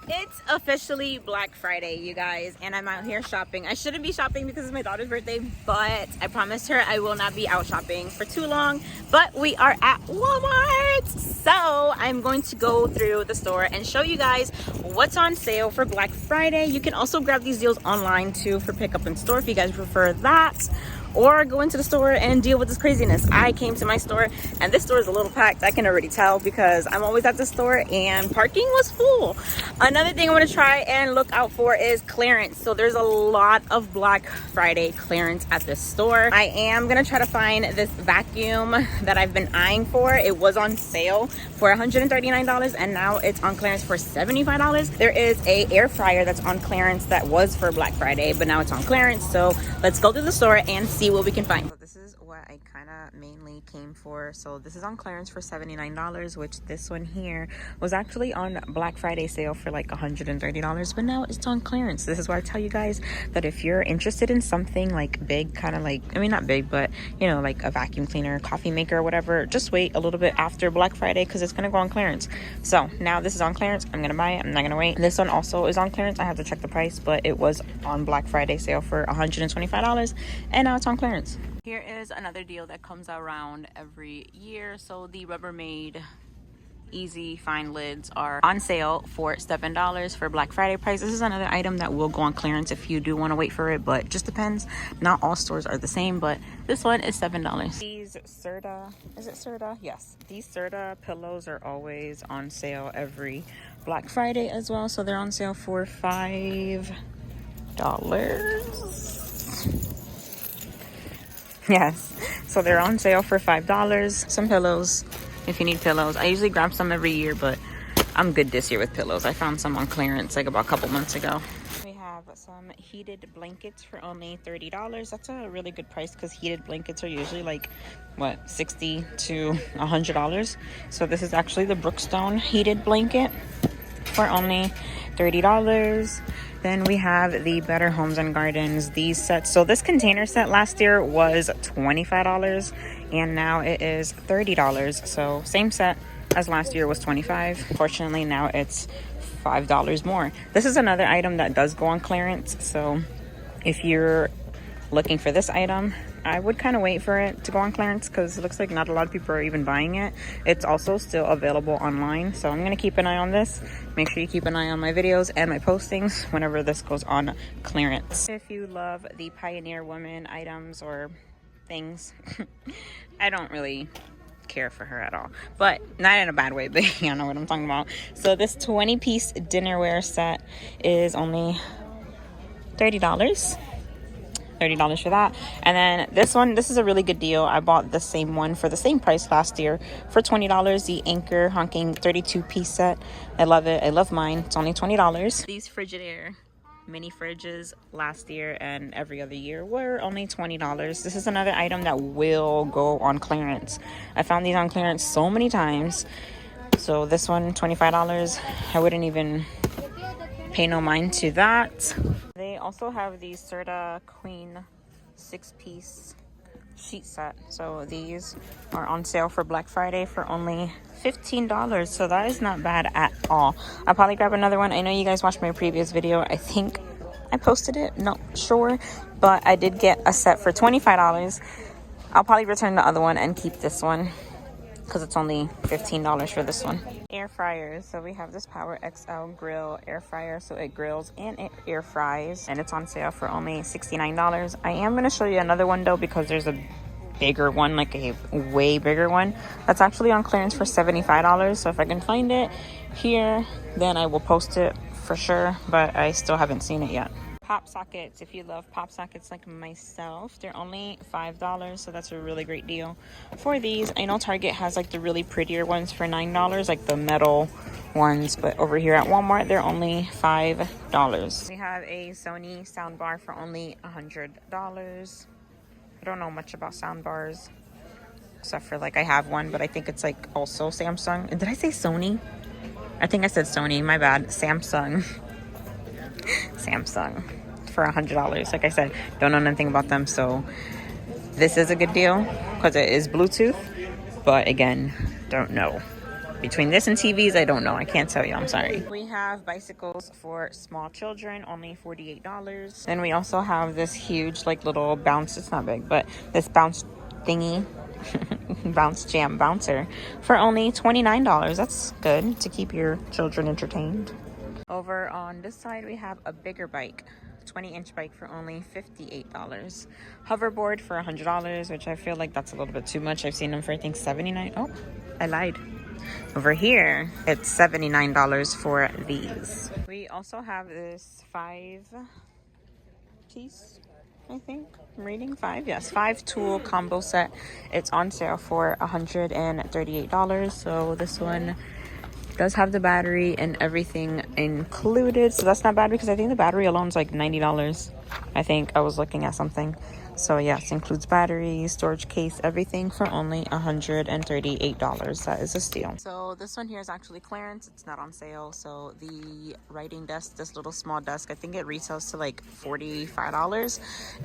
It's officially Black Friday, you guys, and I'm out here shopping. I shouldn't be shopping because it's my daughter's birthday, but I promised her I will not be out shopping for too long. But we are at Walmart, so I'm going to go through the store and show you guys what's on sale for Black Friday. You can also grab these deals online too for pickup in store if you guys prefer that, or go into the store and deal with this craziness. I came to my store and this store is a little packed. I can already tell because I'm always at the store and parking was full. Another thing I want to try and look out for is clearance. So there's a lot of Black Friday clearance at this store. I am gonna try to find this vacuum that I've been eyeing for. It was on sale for $139 and now it's on clearance for $75. There is a air fryer that's on clearance that was for Black Friday, but now it's on clearance. So let's go to the store and see what we can find. So this is what I kind of mainly came for. So this is on clearance for $79, which this one here was actually on Black Friday sale for like $130, but now it's on clearance. This is why I tell you guys that if you're interested in something like big, kind of like, I mean not big, but you know, like a vacuum cleaner, coffee maker, or whatever, just wait a little bit after Black Friday because it's gonna go on clearance. So now this is on clearance. I'm gonna buy it. I'm not gonna wait. This one also is on clearance. I have to check the price, but it was on Black Friday sale for $125 and now it's on clearance. Here is another deal that comes around every year. So the Rubbermaid Easy Fine lids are on sale for $7 for Black Friday price. This is another item that will go on clearance if you do want to wait for it, but just depends. Not all stores are the same, but this one is $7. These Serta, is it Serta? Yes. These Serta pillows are always on sale every Black Friday as well. So they're on sale for $5. Yes, so they're on sale for $5. Some pillows if you need pillows. I usually grab some every year, but I'm good this year with pillows. I found some on clearance like about a couple months ago. We have some heated blankets for only $30. That's a really good price because heated blankets are usually like what, $60 to $100. So this is actually the Brookstone heated blanket for only $30. Then we have the Better Homes and Gardens, these sets. So this container set last year was $25 and now it is $30. So same set as last year was $25. Unfortunately, now it's $5 more. This is another item that does go on clearance. So if you're looking for this item, I would kind of wait for it to go on clearance because it looks like not a lot of people are even buying it. It's also still available online, so I'm going to keep an eye on this. Make sure you keep an eye on my videos and my postings whenever this goes on clearance. If you love the Pioneer Woman items or things, I don't really care for her at all, but not in a bad way, but you know what I'm talking about. So this 20-piece dinnerware set is only $30 for that. And then this one, this is a really good deal. I bought the same one for the same price last year for $20. The Anchor Honking 32-piece set. I love it. I love mine. It's only $20. These Frigidaire mini fridges last year and every other year were only $20. This is another item that will go on clearance. I found these on clearance so many times. So this one, $25. I wouldn't even pay no mind to that. They also have the Serta Queen 6-piece sheet set. So these are on sale for Black Friday for only $15. So that is not bad at all. I'll probably grab another one. I know you guys watched my previous video. I think I posted it, not sure, but I did get a set for $25. I'll probably return the other one and keep this one because it's only $15 for this one. Air fryers. So we have this Power XL grill air fryer. So it grills and it air fries, and it's on sale for only $69. I am going to show you another one though because there's a bigger one, like a way bigger one that's actually on clearance for $75. So if I can find it here, then I will post it for sure, but I still haven't seen it yet. Pop sockets. If you love pop sockets like myself, they're only $5, so that's a really great deal for these. I know Target has like the really prettier ones for $9, like the metal ones, but over here at Walmart they're only $5. We have a Sony Sound Bar for only $100. I don't know much about sound bars except for like I have one, but I think it's like also Samsung. Did I say Sony? I think I said Sony, my bad. Samsung for $100. Like I said, don't know nothing about them, so this is a good deal because it is Bluetooth, but again, don't know. Between this and TVs, I don't know. I can't tell you. I'm sorry. We have bicycles for small children, only $48. Then we also have this huge, like, little bounce. It's not big, but this bounce thingy, bounce jam bouncer for only $29. That's good to keep your children entertained. Over on this side, we have a bigger bike. 20-inch bike for only $58. Hoverboard for $100, which I feel like that's a little bit too much. I've seen them for, I think, $79. Oh, I lied. Over here, it's $79 for these. We also have this 5-piece, I think. I'm reading 5. Yes, 5-tool combo set. It's on sale for $138. So this one does have the battery and everything included, so that's not bad because I think the battery alone is like $90. I think I was looking at something. So yes, includes battery, storage case, everything for only $138. That is a steal. So this one here is actually clearance. It's not on sale. So the writing desk, this little small desk, I think it retails to like $45,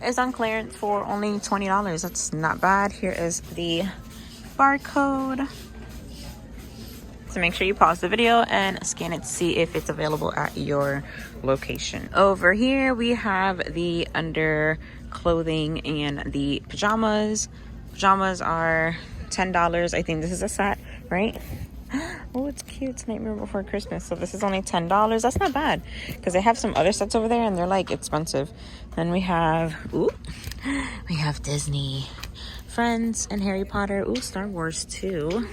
is on clearance for only $20. That's not bad. Here is the barcode. So make sure you pause the video and scan it to see if it's available at your location. Over here we have the underclothing and the pajamas. Pajamas are $10. I think this is a set, right? Oh, it's cute. It's Nightmare Before Christmas. So this is only $10. That's not bad because they have some other sets over there and they're like expensive. Then we have, we have Disney, Friends, and Harry Potter. Ooh, Star Wars too.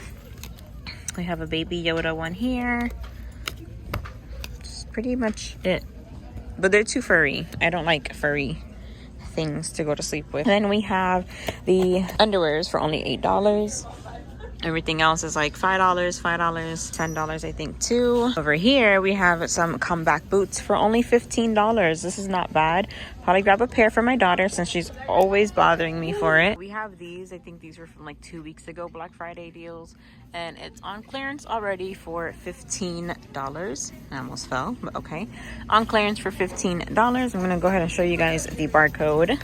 We have a Baby Yoda one here. That's pretty much it. But they're too furry. I don't like furry things to go to sleep with. And then we have the underwears for only $8. Everything else is like $5, $10, I think too. Over here, we have some comeback boots for only $15. This is not bad. Probably grab a pair for my daughter since she's always bothering me for it. We have these. I think these were from like 2 weeks ago, Black Friday deals. And it's on clearance already for $15. I almost fell, but okay. On clearance for $15. I'm going to go ahead and show you guys the barcode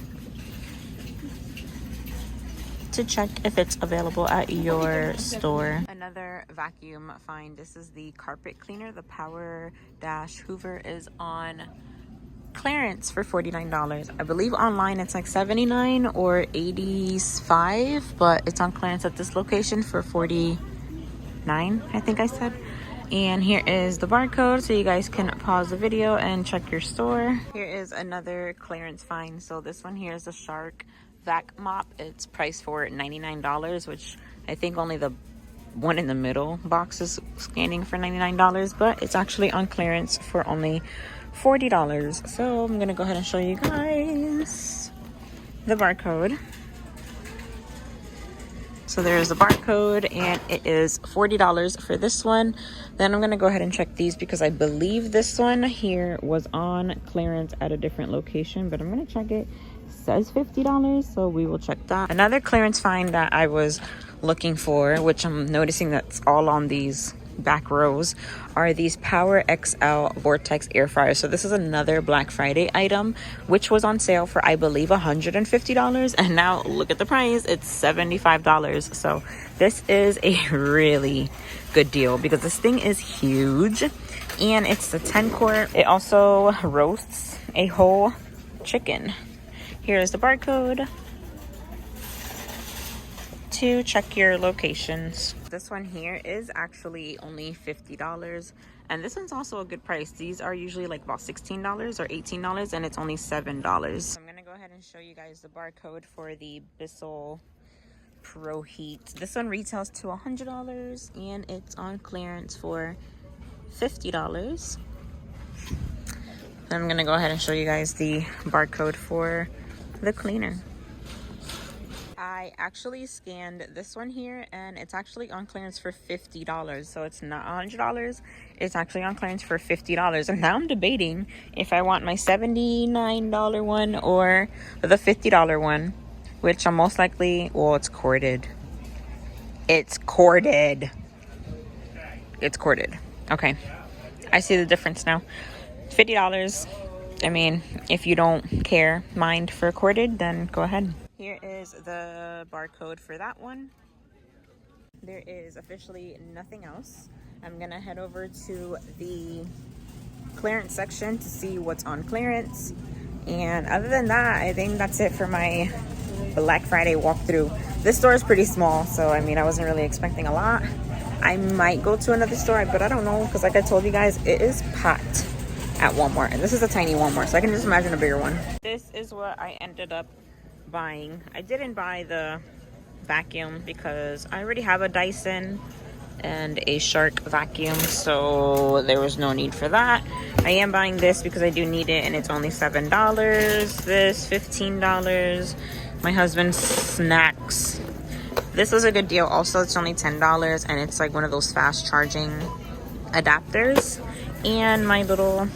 to check if it's available at your store. Another vacuum find. This is the carpet cleaner. The Power Dash Hoover is on clearance for $49. I believe online it's like $79 or $85, but it's on clearance at this location for $49, I think I said. And here is the barcode so you guys can pause the video and check your store. Here is another clearance find. So this one here is a Shark Vac Mop. It's priced for $99, which I think only the one in the middle box is scanning for $99, but it's actually on clearance for only $40. So I'm gonna go ahead and show you guys the barcode. So there's the barcode and it is $40 for this one. Then I'm gonna go ahead and check these because I believe this one here was on clearance at a different location, but I'm gonna check it. Says $50, so we will check that. Another clearance find that I was looking for, which I'm noticing that's all on these back rows, are these Power XL Vortex air fryers. So this is another Black Friday item, which was on sale for I believe $150, and now look at the price, it's $75. So this is a really good deal because this thing is huge and it's the 10 quart. It also roasts a whole chicken. Here's the barcode to check your locations. This one here is actually only $50, and this one's also a good price. These are usually like about $16 or $18, and it's only $7. So I'm gonna go ahead and show you guys the barcode for the Bissell Proheat. This one retails to $100, and it's on clearance for $50. I'm gonna go ahead and show you guys the barcode for the cleaner. I actually scanned this one here and it's actually on clearance for $50. So it's not $100. It's actually on clearance for $50. And now I'm debating if I want my $79 one or the $50 one, which I'm most likely, well, it's corded. It's corded. It's corded. Okay. I see the difference now. $50. I mean, if you don't mind for corded, then go ahead. Here is the barcode for that one. there is officially nothing else. I'm gonna head over to the clearance section to see what's on clearance. And other than that, I think that's it for my Black Friday walkthrough. This store is pretty small, so I mean, I wasn't really expecting a lot. I might go to another store, but I don't know, because like I told you guys, it is packed at Walmart. And this is a tiny Walmart, so I can just imagine a bigger one. This is what I ended up buying. I didn't buy the vacuum because I already have a Dyson and a Shark vacuum, so there was no need for that. I am buying this because I do need it, and it's only $7. This $15. My husband's snacks. This was a good deal also. It's only $10, and it's like one of those fast charging adapters. And my little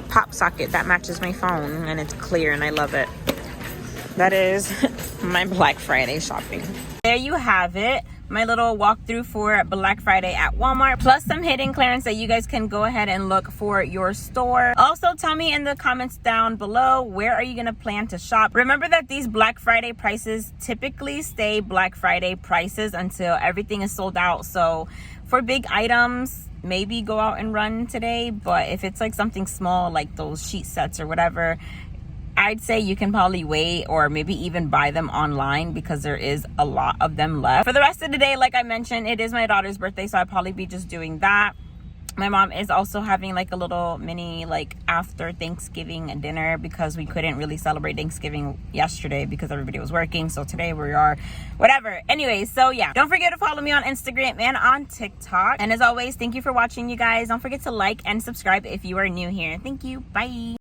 pop socket that matches my phone, and it's clear, and I love it. That is my Black Friday shopping. There you have it, my little walkthrough for Black Friday at Walmart, plus some hidden clearance that you guys can go ahead and look for your store. Also, tell me in the comments down below, where are you gonna plan to shop? Remember that these Black Friday prices typically stay Black Friday prices until everything is sold out. So for big items, maybe go out and run today, but if it's like something small like those sheet sets or whatever, I'd say you can probably wait, or maybe even buy them online, because there is a lot of them left. For the rest of the day, like I mentioned, it is my daughter's birthday, so I'll probably be just doing that. My mom is also having like a little mini like after Thanksgiving dinner, because we couldn't really celebrate Thanksgiving yesterday because everybody was working. So today we are whatever. Anyways, so yeah, don't forget to follow me on Instagram and on TikTok. And as always, thank you for watching, you guys. Don't forget to like and subscribe if you are new here. Thank you. Bye.